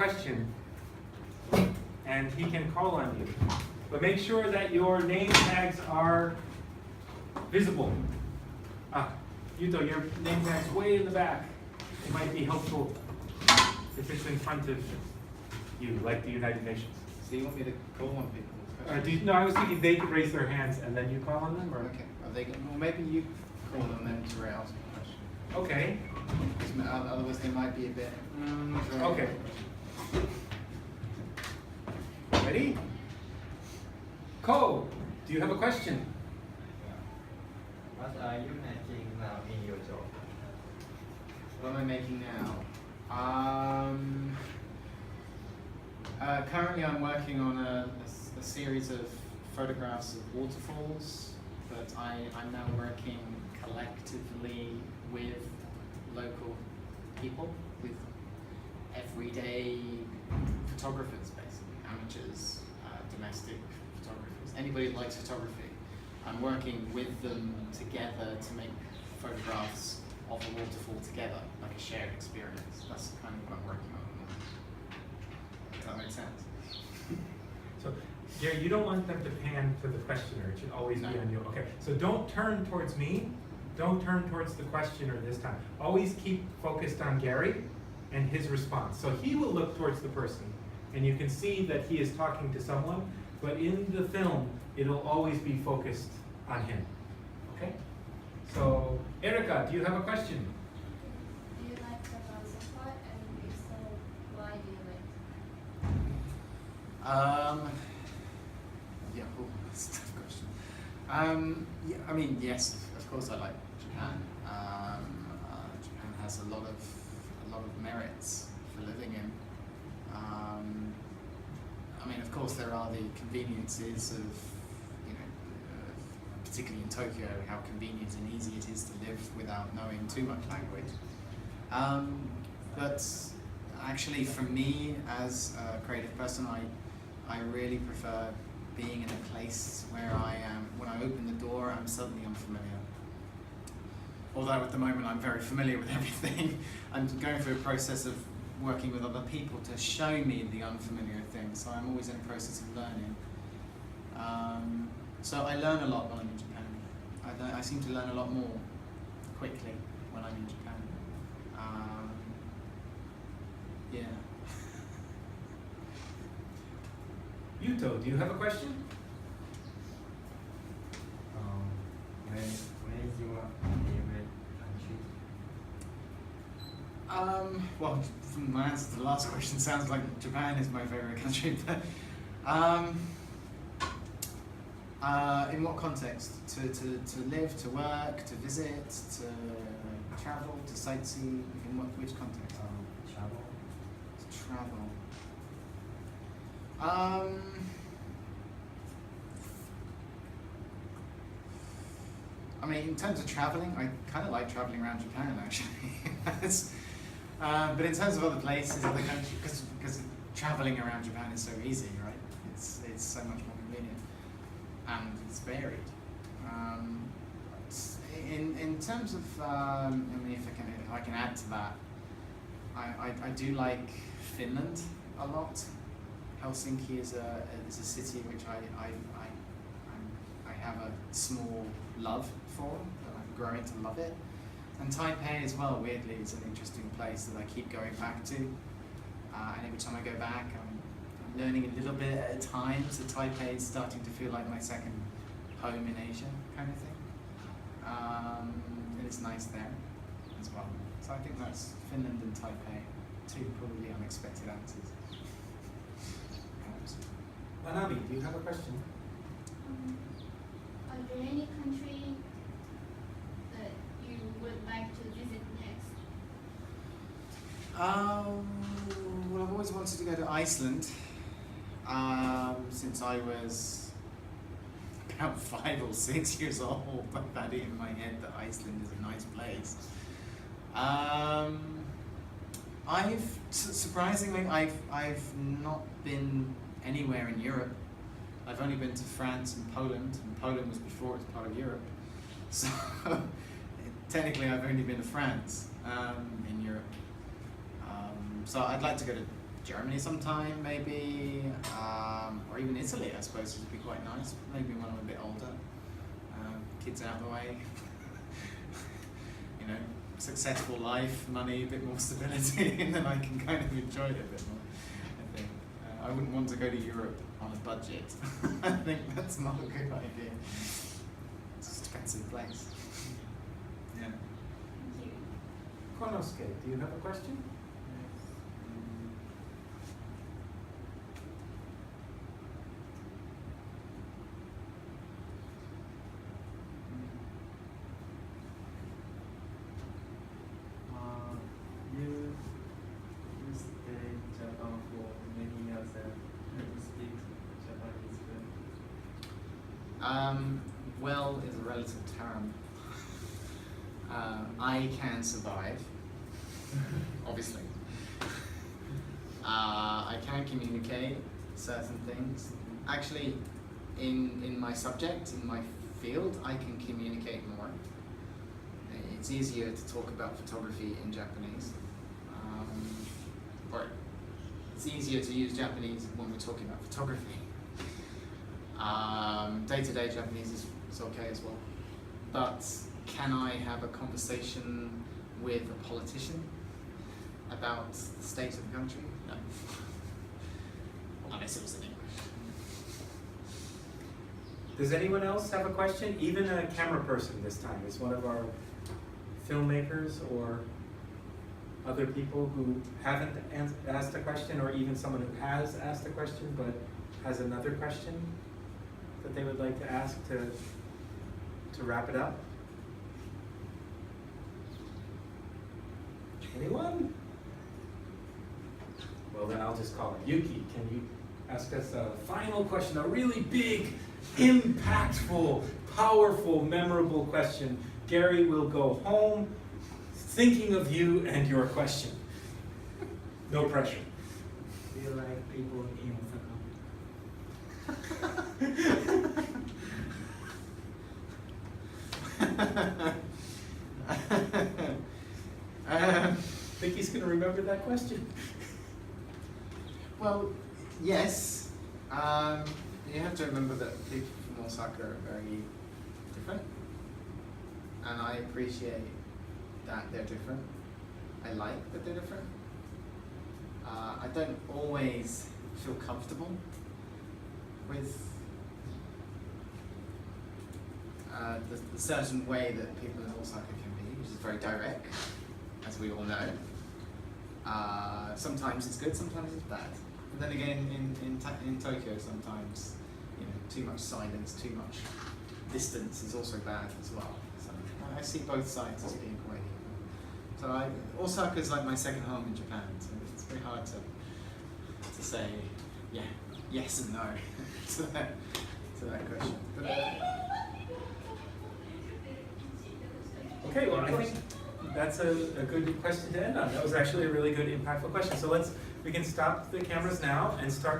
question, and he can call on you. But make sure that your name tags are visible. Yuto, your name tag's way in the back. It might be helpful if it's in front of you, like the United Nations. So you want me to call on people? No, I was thinking they could raise their hands and then you call on them, or? Okay. Are they? Well, maybe you call on them to ask a question. Okay. Otherwise, they might be a bit. Okay. Ready? Ko, do you have a question? What are you making now in your job? What am I making now? Currently, I'm working on a series of photographs of waterfalls, but I'm now working collectively with local people, with everyday photographers, basically, amateurs, domestic photographers, anybody who likes photography. I'm working with them together to make photographs of a waterfall together, like a shared experience. That's kind of what I'm working on. Does that make sense? So, Gary, you don't want them to pan to the questioner. It should always be on you. Okay, so don't turn towards me. Don't turn towards the questioner this time. Always keep focused on Gary and his response. So he will look towards the person, and you can see that he is talking to someone, but in the film, it'll always be focused on him. Okay? So, Erica, do you have a question? Do you like the Zappa, and if so, why do you like Yeah, that's a tough question. Yeah, I mean, yes, of course I like Japan. Japan has a lot of merits for living in. I mean, of course, there are the conveniences of, particularly in Tokyo, how convenient and easy it is to live without knowing too much language. But actually, for me, as a creative person, I really prefer being in a place where I am, when I open the door, I'm suddenly unfamiliar. Although at the moment I'm very familiar with everything, I'm going through a process of working with other people to show me the unfamiliar things, so I'm always in a process of learning. So I learn a lot when I'm in Japan. I seem to learn a lot more quickly when I'm in Japan. Yeah. Yuto, do you have a question? Where is your favorite country? Well, from my answer to the last question, sounds like Japan is my favorite country, but in what context? To live, to work, to visit, to travel, to sightsee? In which context? Travel. To travel. I mean, in terms of traveling, I kind of like traveling around Japan, actually. But in terms of other places, other countries, because traveling around Japan is so easy, right? It's so much more convenient, and it's varied. In terms of, I mean, if I can add to that, I do like Finland a lot. Helsinki is a city which I have a small love for, and I'm growing to love it. And Taipei as well, weirdly, is an interesting place that I keep going back to. And every time I go back, I'm learning a little bit at a time, so Taipei is starting to feel like my second home in Asia, kind of thing. And it's nice there as well. So I think that's Finland and Taipei, two probably unexpected answers. Manabi, do you have a question? Are there any country that you would like to visit next? Well, I've always wanted to go to Iceland since I was about 5 or 6 years old. I've had it in my head that Iceland is a nice place. Surprisingly, I've not been anywhere in Europe. I've only been to France and Poland was before it was part of Europe. So technically I've only been to France in Europe. So I'd like to go to Germany sometime, maybe, or even Italy, I suppose would be quite nice. Maybe when I'm a bit older, kids out of the way, you know, successful life, money, a bit more stability, and then I can kind of enjoy it a bit more. I think I wouldn't want to go to Europe on a budget. I think that's not a good idea. It's an expensive place. Yeah. Thank you. Konosuke, do you have a question? You stay in Japan for many years and you speak Japanese fluently. Well is a relative term. I can survive, obviously. I can communicate certain things. Actually, in my subject, in my field, I can communicate more. It's easier to talk about photography in Japanese. Or it's easier to use Japanese when we're talking about photography. Day-to-day Japanese is okay as well. But can I have a conversation with a politician about the state of the country? No. Unless it was in English. Does anyone else have a question? Even a camera person this time is one of our filmmakers or other people who haven't asked a question, or even someone who has asked a question but has another question that they would like to ask to wrap it up? Anyone? Well, then I'll just call it. Yuki, can you ask us a final question, a really big, impactful, powerful, memorable question? Gary will go home thinking of you and your question. No pressure. Do you like people in Think he's going to remember that question? Well, yes. You have to remember that people from Osaka are very different. And I appreciate that they're different. I like that they're different. I don't always feel comfortable with the certain way that people in Osaka can be, which is very direct, as we all know. Sometimes it's good, sometimes it's bad. And then again, in Tokyo, sometimes too much silence, too much distance is also bad as well. So I see both sides as being quite equal. So Osaka is like my second home in Japan. So it's very hard to say yes and no to that question. But, Okay, well, I think that's a good question to end on. That was actually a really good, impactful question. So we can stop the cameras now and start